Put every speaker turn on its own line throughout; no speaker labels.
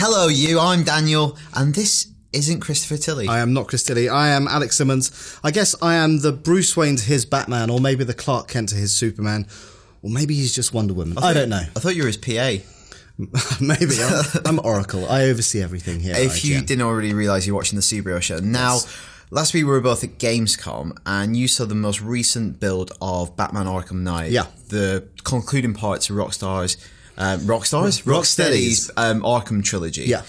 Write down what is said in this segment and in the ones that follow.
Hello you, I'm Daniel, and this isn't Christopher Tilley.
I am not Chris Tilley. I am Alex Simmons. I guess I am the Bruce Wayne to his Batman, or maybe the Clark Kent to his Superman, or maybe he's just Wonder Woman. I don't know.
I thought you were his PA.
Maybe. I'm Oracle. I oversee everything here.
If you didn't already realise, you're watching the superhero show. Now, yes. Last week we were both at Gamescom, and you saw the most recent build of Batman Arkham Knight.
Yeah.
The concluding part to Rocksteady's Arkham trilogy.
Yeah.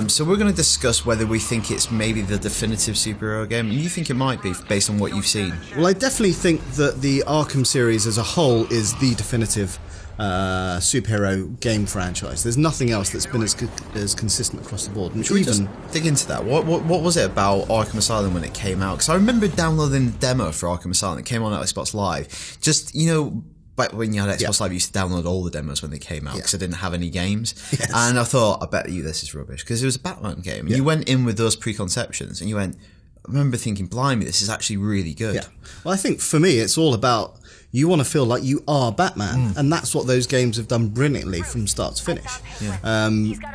So we're going to discuss whether we think it's maybe the definitive superhero game, and you think it might be based on what you've seen.
Well, I definitely think that the Arkham series as a whole is the definitive superhero game franchise. There's nothing else that's been as consistent across the board. And
should we just dig into that? What was it about Arkham Asylum when it came out? Because I remember downloading the demo for Arkham Asylum. It came on at Xbox Live. Just, you know, back when you had Xbox Live, you used to download all the demos when they came out because I didn't have any games.
Yes.
And I thought, I bet you this is rubbish, because it was a Batman game. And you went in with those preconceptions, and you went, I remember thinking, blimey, this is actually really good.
Yeah. Well, I think for me, it's all about, you want to feel like you are Batman, and that's what those games have done brilliantly from start to finish.
Yeah.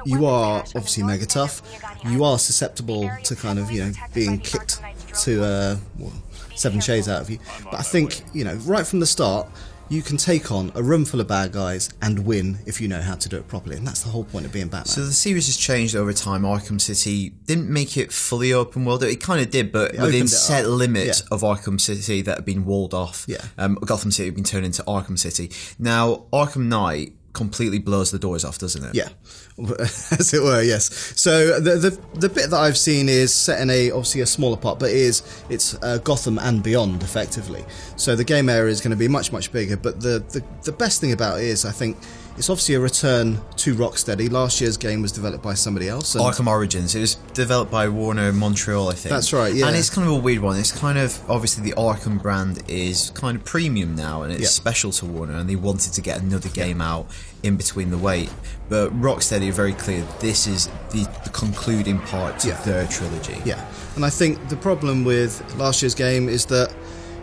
You are obviously mega tough. You are susceptible to kind of, you know, being kicked to 7 shades out of you. But I think, you know, right from the start, you can take on a room full of bad guys and win if you know how to do it properly, and that's the whole point of being Batman.
So the series has changed over time. Arkham City didn't make it fully open world. It kind of did, but within set limits of Arkham City that have been walled off.
Yeah.
Gotham City have been turned into Arkham City. Now, Arkham Knight completely blows the doors off, doesn't it?
Yeah, as it were, yes. So the bit that I've seen is set in obviously a smaller part, but it's Gotham and beyond, effectively. So the game area is going to be much bigger. But the best thing about it is, I think, it's obviously a return to Rocksteady. Last year's game was developed by somebody else.
Arkham Origins. It was developed by Warner Montreal, I think.
That's right, yeah.
And it's kind of a weird one. It's kind of, obviously the Arkham brand is kind of premium now, and it's special to Warner, and they wanted to get another game out in between the wait. But Rocksteady are very clear, this is the concluding part to their trilogy. Yeah.
And I think the problem with last year's game is that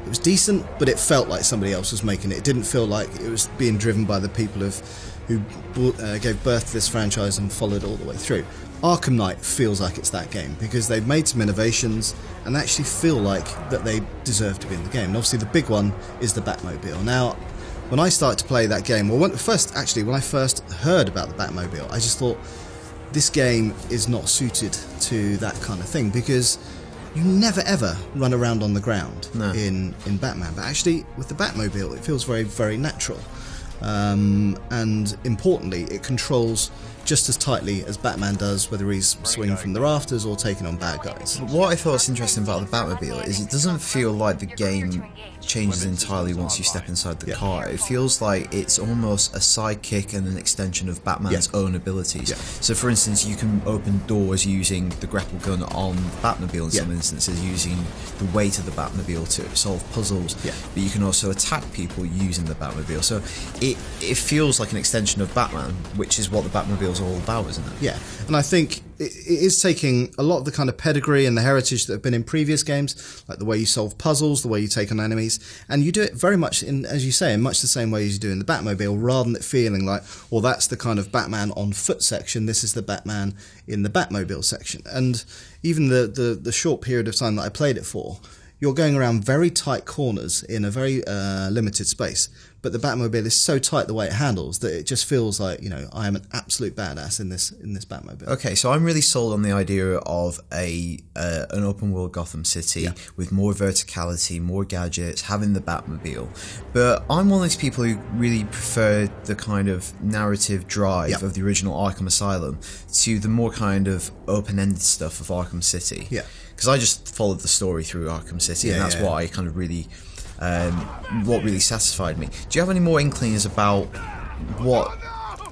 it was decent, but it felt like somebody else was making it. It didn't feel like it was being driven by the people who gave birth to this franchise and followed all the way through. Arkham Knight feels like it's that game, because they've made some innovations and actually feel like that they deserve to be in the game. And obviously the big one is the Batmobile. Now, when I started to play that game, when I first heard about the Batmobile, I just thought, this game is not suited to that kind of thing, because you never ever run around on the ground in Batman. But actually, with the Batmobile, it feels very, very natural. And importantly, it controls just as tightly as Batman does, whether he's swinging from the rafters or taking on bad guys.
What I thought was interesting about the Batmobile is it doesn't feel like the game changes entirely once you step inside the car. It feels like it's almost a sidekick and an extension of Batman's own abilities. So for instance, you can open doors using the grapple gun on the Batmobile in some instances, using the weight of the Batmobile to solve puzzles, but you can also attack people using the Batmobile. So it feels like an extension of Batman, which is what the Batmobile is all about, isn't it?
Yeah, and I think it is taking a lot of the kind of pedigree and the heritage that have been in previous games, like the way you solve puzzles, the way you take on enemies, and you do it very much in, as you say, in much the same way as you do in the Batmobile, rather than it feeling like, well, that's the kind of Batman on foot section, this is the Batman in the Batmobile section. And even the short period of time that I played it for, you're going around very tight corners in a very limited space. But the Batmobile is so tight the way it handles that it just feels like, you know, I am an absolute badass in this Batmobile.
Okay, so I'm really sold on the idea of an open world Gotham City with more verticality, more gadgets, having the Batmobile. But I'm one of those people who really prefer the kind of narrative drive of the original Arkham Asylum to the more kind of open-ended stuff of Arkham City. Yeah. Because I just followed the story through Arkham City, and that's what I kind of really... what really satisfied me. Do you have any more inklings about what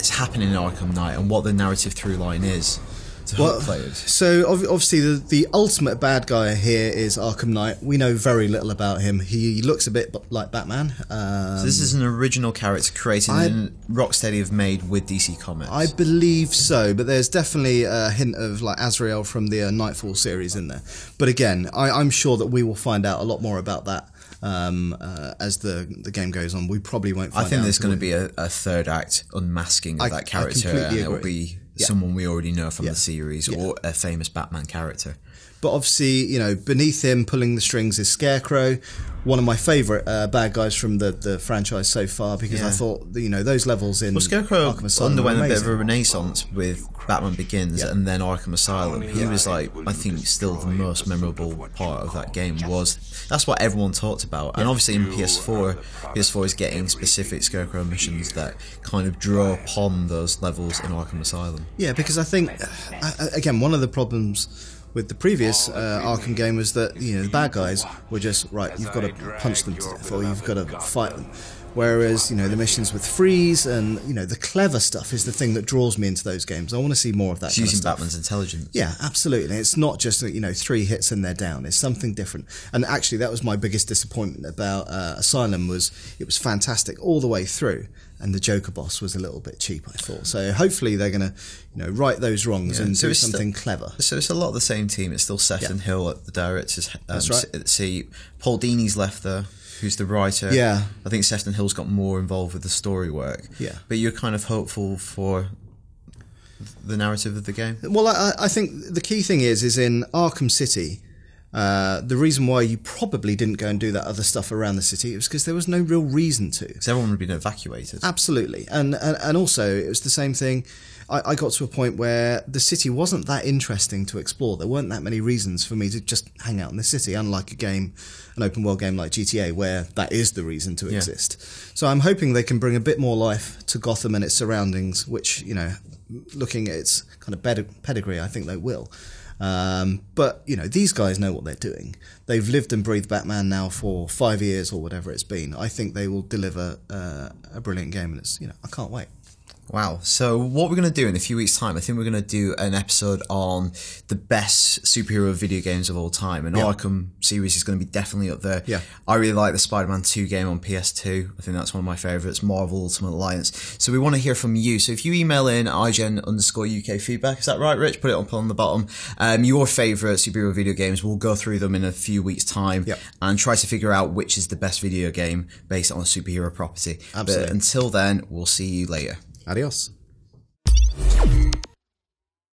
is happening in Arkham Knight and what the narrative through line is to help players?
So obviously the ultimate bad guy here is Arkham Knight. We know very little about him. He looks a bit like Batman.
So this is an original character created and Rocksteady have made with DC Comics.
I believe so, but there's definitely a hint of like Azrael from the Nightfall series in there. But again, I'm sure that we will find out a lot more about that as the game goes on. We probably won't find out.
I think there's going to be a third act unmasking of that character, and it'll be someone we already know from the series or a famous Batman character.
But obviously, you know, beneath him, pulling the strings is Scarecrow, one of my favourite bad guys from the franchise so far, because I thought, you know, those levels in
Scarecrow
Arkham Asylum
underwent
were
a bit
amazing.
of a renaissance with Batman Begins and then Arkham Asylum. He was like, I think, still the most memorable part of that game. That's what everyone talked about. And obviously in PS4 is getting specific Scarecrow missions that kind of draw upon those levels in Arkham Asylum.
Yeah, because I think, again, one of the problems with the previous Arkham game was that, you know, the bad guys were just, right, you've got to punch them to death or you've got to fight them. Whereas, you know, the missions with freeze and, you know, the clever stuff is the thing that draws me into those games. I want to see more of that kind of
using
stuff.
Batman's intelligence.
Yeah, absolutely. It's not just, you know, 3 hits and they're down. It's something different. And actually, that was my biggest disappointment about Asylum, was it was fantastic all the way through, and the Joker boss was a little bit cheap, I thought. So hopefully they're going to, you know, right those wrongs and do something clever.
So it's a lot of the same team. It's still Sefton Hill at the director's seat. Paul Dini's left there, who's the writer.
Yeah.
I think Sefton Hill's got more involved with the story work.
Yeah.
But you're kind of hopeful for the narrative of the game?
Well, I think the key thing is in Arkham City, the reason why you probably didn't go and do that other stuff around the city was because there was no real reason to.
Because everyone had been evacuated.
Absolutely. And also, it was the same thing. I got to a point where the city wasn't that interesting to explore. There weren't that many reasons for me to just hang out in the city, unlike an open world game like GTA, where that is the reason to exist. So I'm hoping they can bring a bit more life to Gotham and its surroundings, which, you know, looking at its kind of pedigree, I think they will. But, you know, these guys know what they're doing. They've lived and breathed Batman now for 5 years or whatever it's been. I think they will deliver a brilliant game, and it's, you know, I can't wait.
Wow. So what we're going to do in a few weeks' time, I think we're going to do an episode on the best superhero video games of all time. And Arkham series is going to be definitely up there.
Yeah.
I really like the Spider-Man 2 game on PS2. I think that's one of my favourites, Marvel Ultimate Alliance. So we want to hear from you. So if you email in IGN_UK feedback, is that right, Rich? Put it up on the bottom. Your favourite superhero video games, we'll go through them in a few weeks' time and try to figure out which is the best video game based on a superhero property.
Absolutely.
But until then, we'll see you later.
Adios.